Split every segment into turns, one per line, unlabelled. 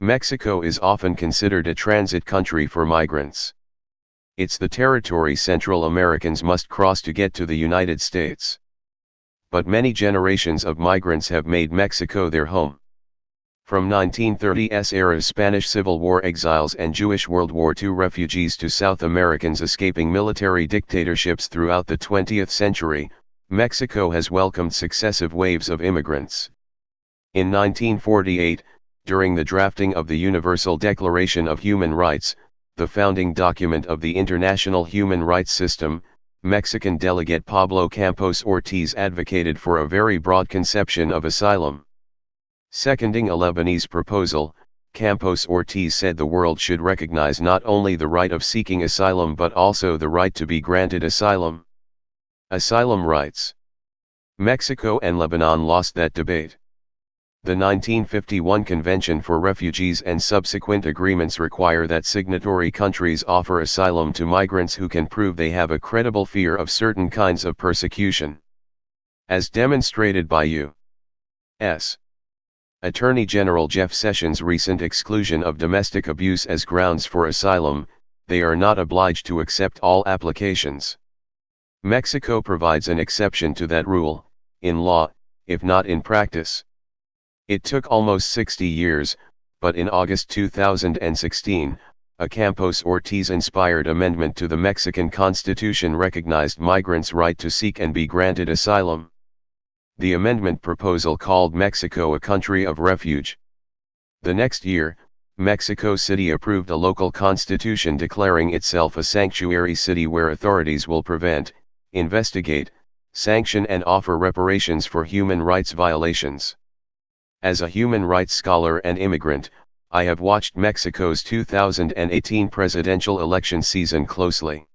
Mexico is often considered a transit country for migrants. It's the territory Central Americans must cross to get to the United States. But many generations of migrants have made Mexico their home. From 1930s era Spanish Civil War exiles and Jewish World War II refugees to South Americans escaping military dictatorships throughout the 20th century, Mexico has welcomed successive waves of immigrants. In 1948, during the drafting of the Universal Declaration of Human Rights, the founding document of the international human rights system, Mexican delegate Pablo Campos Ortiz advocated for a very broad conception of asylum. Seconding a Lebanese proposal, Campos Ortiz said the world should recognize not only the right of seeking asylum but also the right to be granted asylum. Asylum rights. Mexico and Lebanon lost that debate. The 1951 Convention for Refugees and subsequent agreements require that signatory countries offer asylum to migrants who can prove they have a credible fear of certain kinds of persecution. As demonstrated by U.S. Attorney General Jeff Sessions' recent exclusion of domestic abuse as grounds for asylum, they are not obliged to accept all applications. Mexico provides an exception to that rule, in law, if not in practice. It took almost 60 years, but in August 2016, a Campos Ortiz-inspired amendment to the Mexican Constitution recognized migrants' right to seek and be granted asylum. The amendment proposal called Mexico a country of refuge. The next year, Mexico City approved a local constitution declaring itself a sanctuary city where authorities will prevent, investigate, sanction and offer reparations for human rights violations. As a human rights scholar and immigrant, I have watched Mexico's 2018 presidential election season closely.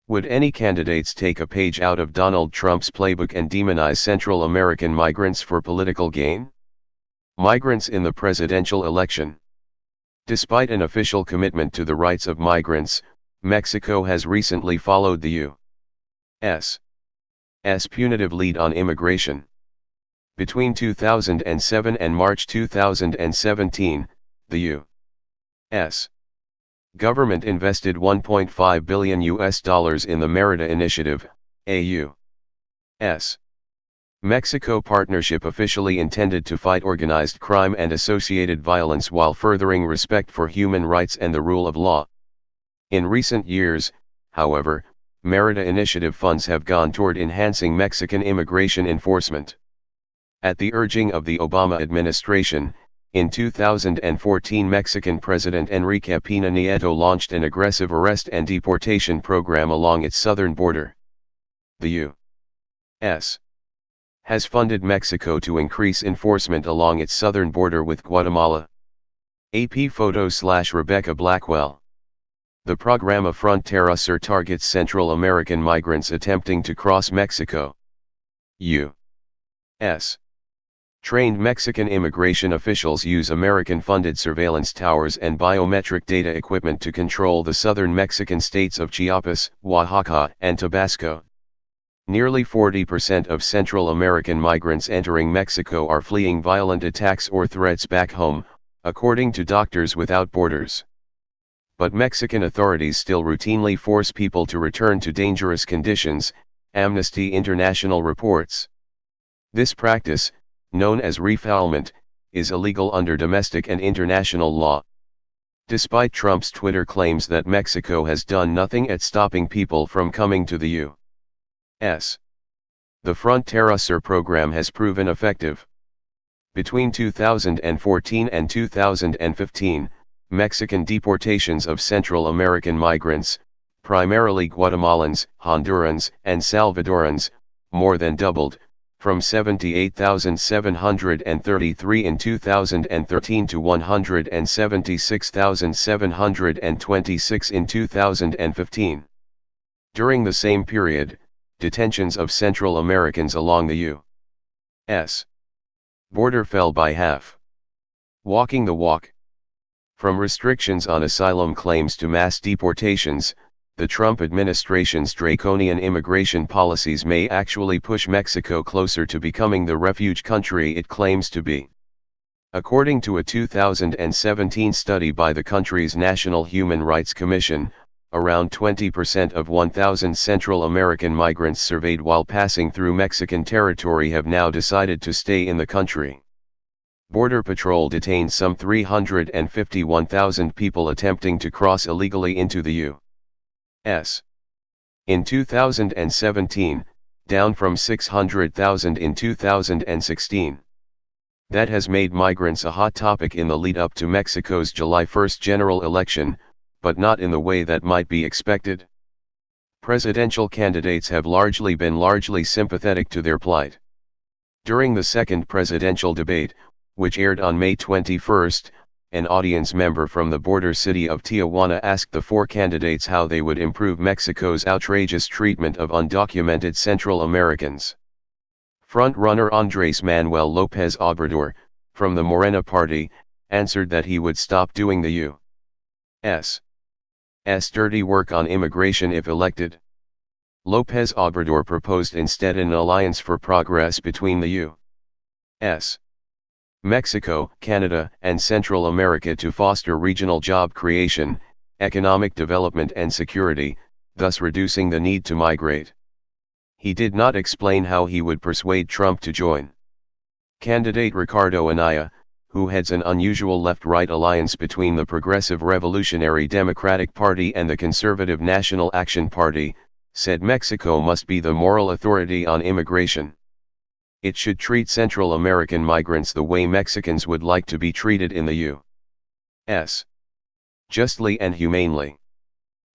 Would any candidates take a page out of Donald Trump's playbook and demonize Central American migrants for political gain? Migrants in the presidential election. Despite an official commitment to the rights of migrants, Mexico has recently followed the U.S. punitive lead on immigration. Between 2007 and March 2017, the U.S. government invested $1.5 billion in the Merida Initiative, a U.S. Mexico partnership officially intended to fight organized crime and associated violence while furthering respect for human rights and the rule of law. In recent years, however, Merida Initiative funds have gone toward enhancing Mexican immigration enforcement. At the urging of the Obama administration, in 2014 Mexican President Enrique Peña Nieto launched an aggressive arrest and deportation program along its southern border. The U.S. has funded Mexico to increase enforcement along its southern border with Guatemala. AP photo/Rebecca Blackwell. The Programa Frontera Sur targets Central American migrants attempting to cross Mexico. U.S. trained Mexican immigration officials use American-funded surveillance towers and biometric data equipment to control the southern Mexican states of Chiapas, Oaxaca, and Tabasco. Nearly 40% of Central American migrants entering Mexico are fleeing violent attacks or threats back home, according to Doctors Without Borders. But Mexican authorities still routinely force people to return to dangerous conditions, Amnesty International reports. This practice, known as refoulement, is illegal under domestic and international law. Despite Trump's Twitter claims that Mexico has done nothing at stopping people from coming to the U.S., the Frontera Sur program has proven effective. Between 2014 and 2015, Mexican deportations of Central American migrants, primarily Guatemalans, Hondurans, and Salvadorans, more than doubled, from 78,733 in 2013 to 176,726 in 2015. During the same period, detentions of Central Americans along the U.S. border fell by half. Walking the walk. From restrictions on asylum claims to mass deportations, the Trump administration's draconian immigration policies may actually push Mexico closer to becoming the refuge country it claims to be. According to a 2017 study by the country's National Human Rights Commission, around 20% of 1,000 Central American migrants surveyed while passing through Mexican territory have now decided to stay in the country. Border Patrol detained some 351,000 people attempting to cross illegally into the U.S. in 2017, down from 600,000 in 2016. That has made migrants a hot topic in the lead-up to Mexico's July 1 general election, but not in the way that might be expected. Presidential candidates have been sympathetic to their plight. During the second presidential debate, which aired on May 21, an audience member from the border city of Tijuana asked the four candidates how they would improve Mexico's outrageous treatment of undocumented Central Americans. Front-runner Andrés Manuel López Obrador, from the Morena party, answered that he would stop doing the U.S. dirty work on immigration if elected. López Obrador proposed instead an alliance for progress between the U.S., Mexico, Canada, and Central America to foster regional job creation, economic development and security, thus reducing the need to migrate. He did not explain how he would persuade Trump to join. Candidate Ricardo Anaya, who heads an unusual left-right alliance between the Progressive Revolutionary Democratic Party and the Conservative National Action Party, said Mexico must be the moral authority on immigration. It should treat Central American migrants the way Mexicans would like to be treated in the U.S. justly and humanely.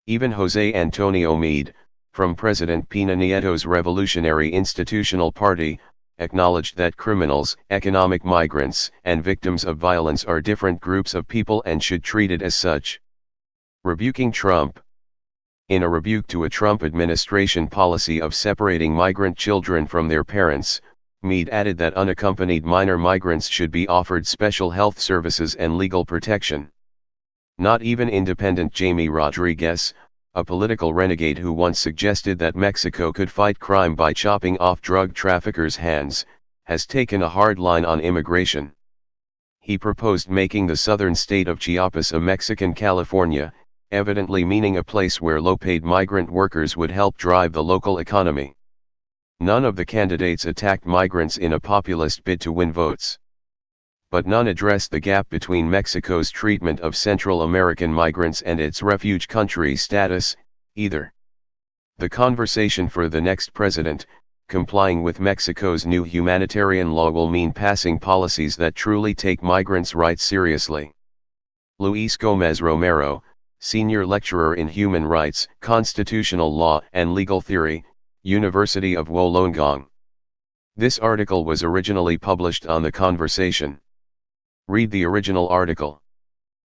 Even José Antonio Meade, from President Peña Nieto's Revolutionary Institutional Party, acknowledged that criminals, economic migrants, and victims of violence are different groups of people and should treat it as such. Rebuking Trump. In a rebuke to a Trump administration policy of separating migrant children from their parents, Meade added that unaccompanied minor migrants should be offered special health services and legal protection. Not even independent Jamie Rodriguez, a political renegade who once suggested that Mexico could fight crime by chopping off drug traffickers' hands, has taken a hard line on immigration. He proposed making the southern state of Chiapas a Mexican California, evidently meaning a place where low-paid migrant workers would help drive the local economy. None of the candidates attacked migrants in a populist bid to win votes. But none addressed the gap between Mexico's treatment of Central American migrants and its refuge country status, either. The conversation for the next president, complying with Mexico's new humanitarian law will mean passing policies that truly take migrants' rights seriously. Luis Gómez Romero, senior lecturer in human rights, constitutional law and legal theory, University of Wollongong. This article was originally published on The Conversation. Read the original article.